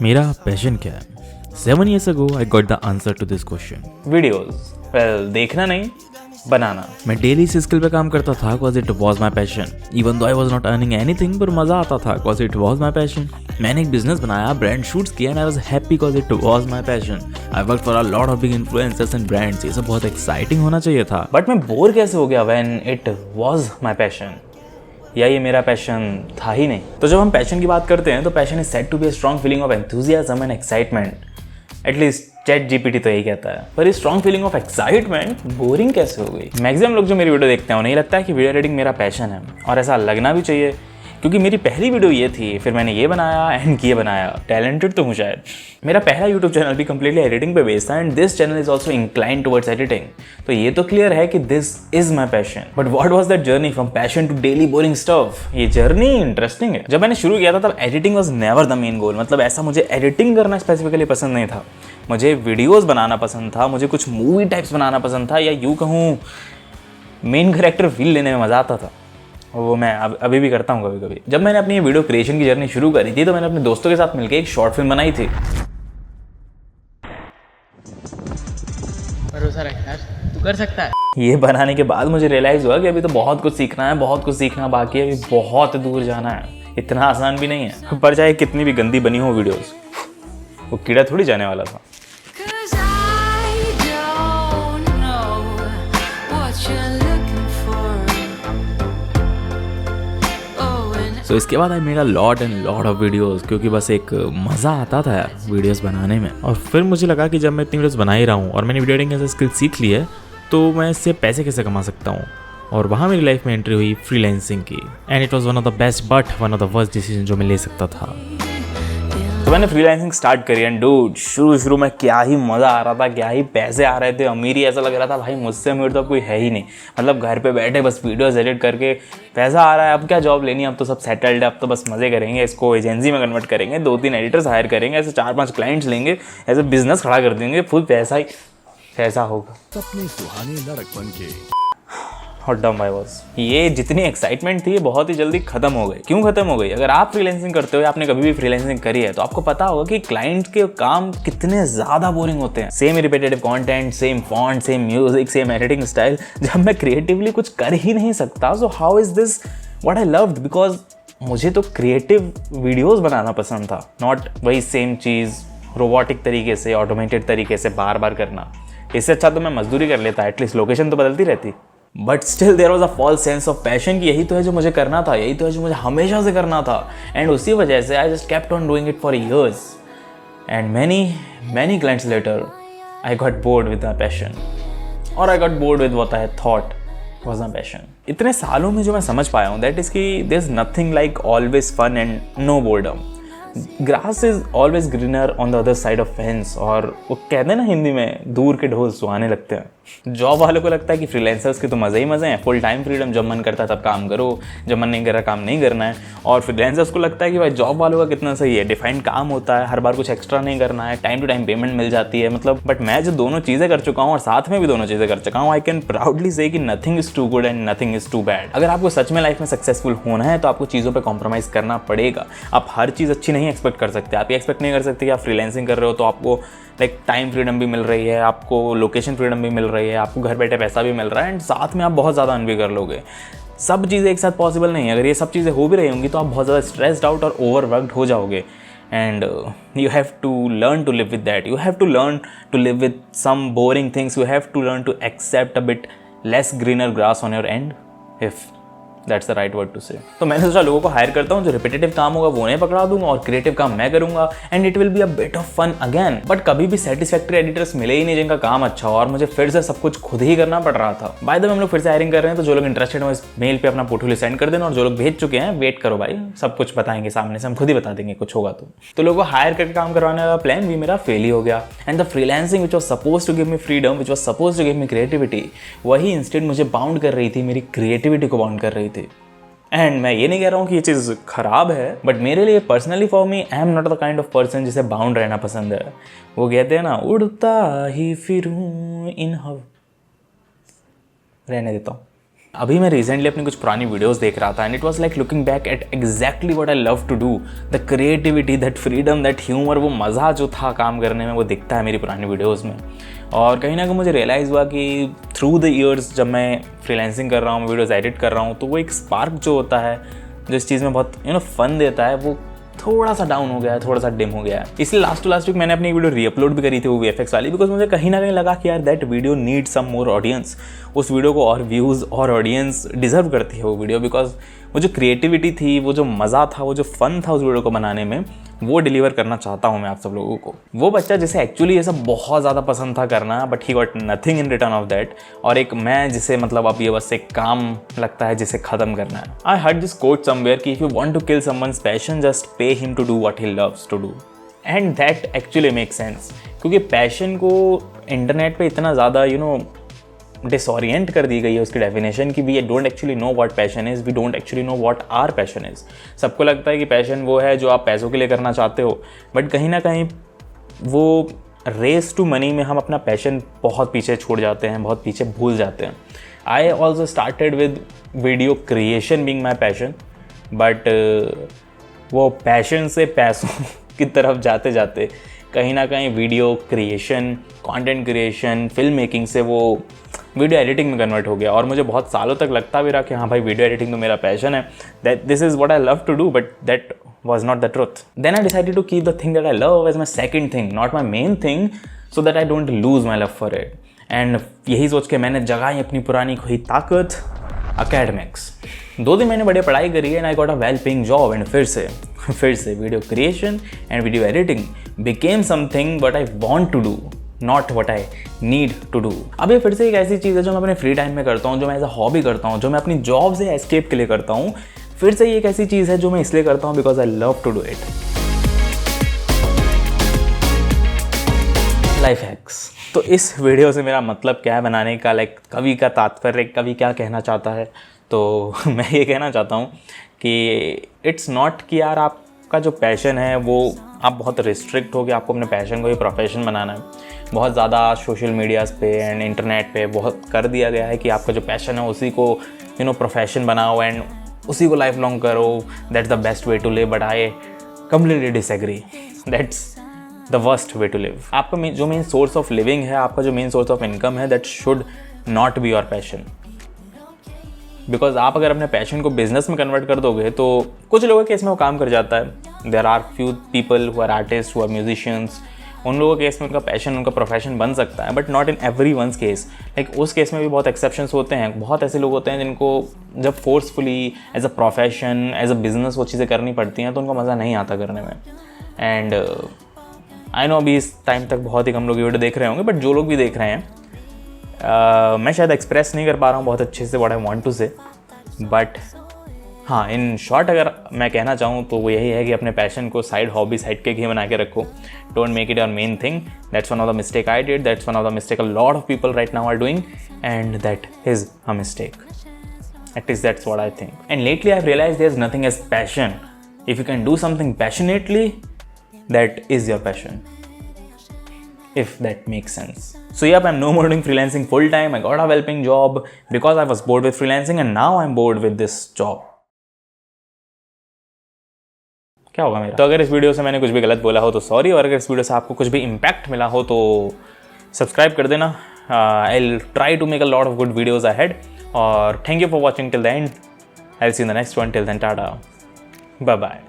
मेरा पैशन क्या है? 7 years ago I got the answer to this question. Videos देखना नहीं, बनाना। मैं डेली इस स्किल पे काम करता था cause it was my passion. Even though I was not earning anything, पर मज़ा आता था cause it was my passion. मैंने एक बिजनेस बनाया, ब्रांड शूट्स किया and I was happy cause it was my passion. I worked for a lot of big influencers and brands. ये सब बहुत एक्साइटिंग होना चाहिए था. बट मैं बोर कैसे हो गया when it was my passion? या ये मेरा पैशन था ही नहीं। तो जब हम पैशन की बात करते हैं तो passion is said to be a strong feeling of enthusiasm and excitement. At least chat GPT तो यही कहता है। पर ये strong feeling of excitement boring कैसे हो गई? मैक्सिमम लोग जो मेरी वीडियो देखते हैं उन्हें लगता है कि वीडियो एडिटिंग मेरा पैशन है, और ऐसा लगना भी चाहिए क्योंकि मेरी पहली वीडियो ये थी, फिर मैंने ये बनाया एंड ये बनाया। टैलेंटेड तो हूँ शायद। मेरा पहला यूट्यूब चैनल भी कंप्लीटली एडिटिंग पे बेस्ड था and this channel is also incline towards editing. तो ये तो क्लियर है कि this is my passion. But what was that journey from passion to daily boring stuff? ये जर्नी इंटरेस्टिंग है। जब मैंने शुरू किया था तब editing was never the main goal. मतलब ऐसा मुझे एडिटिंग करना स्पेसिफिकली पसंद नहीं था। मुझे वीडियोज़ बनाना पसंद था, मुझे कुछ मूवी टाइप्स बनाना पसंद था, या यूँ कहूँ मेन कैरेक्टर फील लेने में मज़ा आता था। वो मैं अभी भी करता हूँ कभी कभी। जब मैंने अपनी वीडियो क्रिएशन की जर्नी शुरू करी थी तो मैंने अपने दोस्तों के साथ मिलकर एक शॉर्ट फिल्म बनाई थी। भरोसा रख यार, तू कर सकता है। ये बनाने के बाद मुझे रियलाइज़ हुआ कि अभी तो बहुत कुछ सीखना है, बहुत कुछ सीखना बाकी है, अभी बहुत दूर जाना है। इतना आसान भी नहीं है। पर चाहे कितनी भी गंदी बनी हो वीडियोस, वो कीड़ा थोड़ी जाने वाला था। So इसके बाद I made a lot and lot of videos, क्योंकि बस एक मज़ा आता था यार वीडियोस बनाने में। और फिर मुझे लगा कि जब मैं इतनी वीडियोस बना ही रहा हूँ और मैंने वीडियो एडिटिंग ऐसे स्किल सीख ली है तो मैं इससे पैसे कैसे कमा सकता हूँ। और वहाँ मेरी लाइफ में एंट्री हुई फ्रीलांसिंग की and it was one of the best but one of the worst decision जो मैं ले सकता था। तो मैंने फ्रीलांसिंग स्टार्ट करी एंड डूड शुरू में क्या ही मज़ा आ रहा था, क्या ही पैसे आ रहे थे, अमीर ही ऐसा लग रहा था भाई मुझसे अमीर तो अब कोई है ही नहीं। मतलब घर पे बैठे बस वीडियोस एडिट करके पैसा आ रहा है, अब क्या जॉब लेनी है, अब तो सब सेटल्ड है, अब तो बस मज़े करेंगे, इसको एजेंसी में कन्वर्ट करेंगे, 2-3 एडिटर्स हायर करेंगे, ऐसे 4-5 क्लाइंट्स लेंगे, ऐसे बिजनेस खड़ा कर देंगे, फुल पैसा ही पैसा होगा। सपने सुहाने लड़कपन के हॉट डम आई वाज। ये जितनी एक्साइटमेंट थी ये बहुत ही जल्दी खत्म हो गई। क्यों खत्म हो गई? अगर आप फ्रीलांसिंग करते हो या आपने कभी भी फ्रीलांसिंग करी है तो आपको पता होगा कि क्लाइंट के काम कितने ज़्यादा बोरिंग होते हैं। Same repetitive content, same font, same music, same editing style. जब मैं क्रिएटिवली कुछ कर ही नहीं सकता, so how is this what I loved? Because मुझे तो क्रिएटिव वीडियोज़ बनाना पसंद था, नॉट वही सेम चीज़ रोबोटिक तरीके से, ऑटोमेटेड तरीके से बार बार करना। इससे अच्छा तो मैं मजदूरी कर लेता, एटलीस्ट लोकेशन तो बदलती रहती। But still there was a false sense of passion कि यही तो है जो मुझे करना था, यही तो है जो मुझे हमेशा से करना था। एंड उसी वजह से I just kept on doing it for years and many clients later I got bored with my passion, और I got bored with what I thought was my passion. इतने सालों में जो मैं समझ पाया हूँ दैट इज कि there is nothing like always fun and no boredom. Grass is always greener on the other side of fence. और वो कहते हैं ना हिंदी में, दूर के ढोल सुहाने लगते हैं। जॉब वालों को लगता है कि फ्रीलांसर्स के तो मज़े ही मज़े हैं, फुल टाइम फ्रीडम, जब मन करता है तब काम करो, जब मन नहीं कर रहा काम नहीं करना है। और फ्रीलांसर्स को लगता है कि भाई जॉब वालों का कितना सही है, डिफाइंड काम होता है, हर बार कुछ एक्स्ट्रा नहीं करना है, टाइम टू टाइम पेमेंट मिल जाती है। मतलब बट मैं जो दोनों चीज़ें कर चुका हूँ और साथ में भी दोनों चीज़ें कर चुका हूँ, आई कैन प्राउडली से कि nothing is too good and nothing is too bad. अगर आपको सच में लाइफ में सक्सेसफुल होना है तो आपको चीज़ों पर कॉम्प्रोमाइज़ करना पड़ेगा। आप हर चीज़ अच्छी नहीं एक्सपेक्ट कर सकते। आप ये एक्सपेक्ट नहीं कर सकते कि आप फ्रीलांसिंग कर रहे हो तो आपको लाइक टाइम फ्रीडम भी मिल रही है, आपको लोकेशन फ्रीडम भी मिल रही है, आपको घर बैठे पैसा भी मिल रहा है एंड साथ में आप बहुत ज़्यादा अर्न भी कर लोगे। सब चीज़ें एक साथ पॉसिबल नहीं है। अगर ये सब चीज़ें हो भी रही होंगी तो आप बहुत ज़्यादा स्ट्रेस्ड आउट और ओवरवर्कड हो जाओगे। And you have to learn to live with that. You have to learn to live with some boring things. You have to learn to accept a bit less greener grass on your end, if that's the right word to say. तो मैंने सोचा लोगों को higher करता हूँ, जो repetitive काम होगा वो उन्हें पकड़ा दूंगा और क्रिएटिव काम मैं करूंगा and it will be a bit of fun again. But कभी भी सेटिस्फैक्टरी एडिटर्स मिले ही नहीं जिनका काम अच्छा हो और मुझे फिर से सब कुछ खुद ही करना पड़ रहा था। बाय द वे हम लोग फिर से हायरिंग कर रहे हैं, तो जो लोग इंटरेस्टेड हो इस मेल पे अपना पोर्टफोलियो सेंड कर देना, और जो लोग भेज चुके हैं वेट करो भाई, सब कुछ बताएंगे सामने से, हम खुद ही बता देंगे कुछ होगा तो लोगों को हायर करके काम करवाने वाला प्लान भी मेरा फेल ही हो गया। And the freelancing which was suppose to give me freedom, which was suppose to give me creativity, वही इंस्टेड मुझे बाउंड कर रही थी, मेरी क्रिएटिविटी को बाउंड कर रही थी। एंड मैं ये नहीं कह रहा हूँ कि ये चीज़ खराब है, बट मेरे लिए personally for me I am not the kind of person जिसे बाउंड रहना पसंद है। वो कहते हैं ना, उड़ता ही फिरूं इन हवा, रहने देता हूँ। अभी मैं रिसेंटली अपनी कुछ पुरानी वीडियोस देख रहा था and it was like looking back at exactly what I love to do, the creativity, that freedom, that humour, वो मज़ा जो था काम करने में वो दिखता है मेरी पुरानी वीडियोस में। और कहीं ना कहीं मुझे रियलाइज़ हुआ कि थ्रू द ईयर्स जब मैं फ्रीलांसिंग कर रहा हूँ, वीडियोज़ एडिट कर रहा हूँ, तो वो एक स्पार्क जो होता है जो इस चीज़ में बहुत फन देता है, वो थोड़ा सा डाउन हो गया है, थोड़ा सा डिम हो गया है। इसलिए लास्ट टू लास्ट वीक मैंने अपनी वीडियो रीअपलोड भी करी थी वो VFX वाली, बिकॉज मुझे कहीं ना कहीं लगा कि यार that video need some more audience, उस वीडियो को और व्यूज़ और ऑडियंस डिजर्व करती है वो वीडियो, बिकॉज वो जो क्रिएटिविटी थी, वो जो मज़ा था, वो जो फन था उस वीडियो को बनाने में, वो डिलीवर करना चाहता हूँ मैं आप सब लोगों को। वो बच्चा जिसे एक्चुअली ये सब बहुत ज़्यादा पसंद था करना, but he got nothing in return of that, और एक मैं जिसे मतलब अब ये बस एक काम लगता है जिसे ख़त्म करना है। I heard this quote somewhere कि if you want to kill someone's passion just pay him to do what he loves to do, and that actually make sense, क्योंकि पैशन को इंटरनेट पे इतना ज़्यादा डिसोरिएंट कर दी गई है उसकी डेफिनेशन कि we don't actually know what passion is, we don't actually know what are passion is. सबको लगता है कि पैशन वो है जो आप पैसों के लिए करना चाहते हो, बट कहीं ना कहीं वो रेस टू मनी में हम अपना पैशन बहुत पीछे छोड़ जाते हैं, बहुत पीछे भूल जाते हैं। I also started with video creation being my passion, but वो पैशन से पैसों की तरफ जाते जाते कहीं ना कहीं video creation, content creation, film making से वो वीडियो एडिटिंग में कन्वर्ट हो गया। और मुझे बहुत सालों तक लगता भी रहा कि हाँ भाई वीडियो एडिटिंग तो मेरा पैशन है, that this is what I love to do, but that was not the truth. Then I decided to keep the thing that I love as my second thing, not my main thing, so that I don't lose my love for it. And यही सोच के मैंने जगाई अपनी पुरानी खोई ताकत, academics. 2 दिन मैंने बढ़िया पढ़ाई करी है and I got a well paying job, and फिर से video creation and video editing became something what I want to do, not what I need to do. अब ये फिर से एक ऐसी चीज़ है जो मैं अपने फ्री टाइम में करता हूँ, जो मैं एज अ हॉबी करता हूँ, जो मैं अपनी जॉब से एस्केप के लिए करता हूँ। फिर से ये एक ऐसी चीज़ है जो मैं इसलिए करता हूँ because I love to do it. Life hacks. तो इस वीडियो से मेरा मतलब क्या है बनाने का, लाइक कवि का तात्पर्य, कवि क्या कहना चाहता है, तो मैं ये कहना चाहता हूँ कि इट्स नॉट कि यार आपका जो पैशन है वो आप बहुत रिस्ट्रिक्ट हो कि आपको अपने पैशन को ही प्रोफेशन बनाना है। बहुत ज़्यादा सोशल मीडियाज़ पे एंड इंटरनेट पे बहुत कर दिया गया है कि आपका जो पैशन है उसी को प्रोफेशन बनाओ एंड उसी को लाइफ लॉन्ग करो, that's the best way to live. But I completely disagree, that's the worst way to live. आपका जो मेन सोर्स ऑफ लिविंग है, आपका जो मेन सोर्स ऑफ इनकम है, that should not be your passion. Because आप अगर अपने passion को बिजनेस में कन्वर्ट कर दोगे तो कुछ लोगों के केस में वो काम कर जाता है। There are few people who are artist, who are musicians, उन लोगों के केस में उनका पैशन, उनका प्रोफेशन बन सकता है, but not in every one's case. Like उस केस में भी बहुत एक्सेप्शंस होते हैं। बहुत ऐसे लोग होते हैं जिनको जब forcefully as a profession, as a business वो चीज़ें करनी पड़ती हैं तो उनको मज़ा नहीं आता करने में। एंड आई नो अभी इस टाइम तक बहुत ही कम लोग वीडियो देख रहे होंगे, बट जो लोग भी देख रहे हैं मैं शायद एक्सप्रेस नहीं कर पा रहा हूँ बहुत अच्छे से व्हाट आई वांट टू से, बट हाँ, इन शॉर्ट अगर मैं कहना चाहूँ तो वो यही है कि अपने पैशन को साइड हॉबी, साइड के ही बना के रखो। Don't make it your main thing. That's one of the mistake I did, that's one of the mistake a lot of people right now are doing, and that is a mistake. At least that's what I think. And lately I've realized there's nothing as passion. If you can do something passionately, that is your passion. If that makes sense. So yep, I'm no more doing freelancing full time. I got a well-paying job because I was bored with freelancing, and now I'm bored with this job. क्या होगा मेरा? तो अगर इस video से मैंने कुछ भी गलत बोला हो तो सॉरी, और अगर इस वीडियो से आपको कुछ भी इम्पैक्ट मिला हो तो सब्सक्राइब कर देना. I'll try to make a lot of good videos ahead. और thank you for watching till the end. I'll see you in the next one. Till then, tada. Bye bye.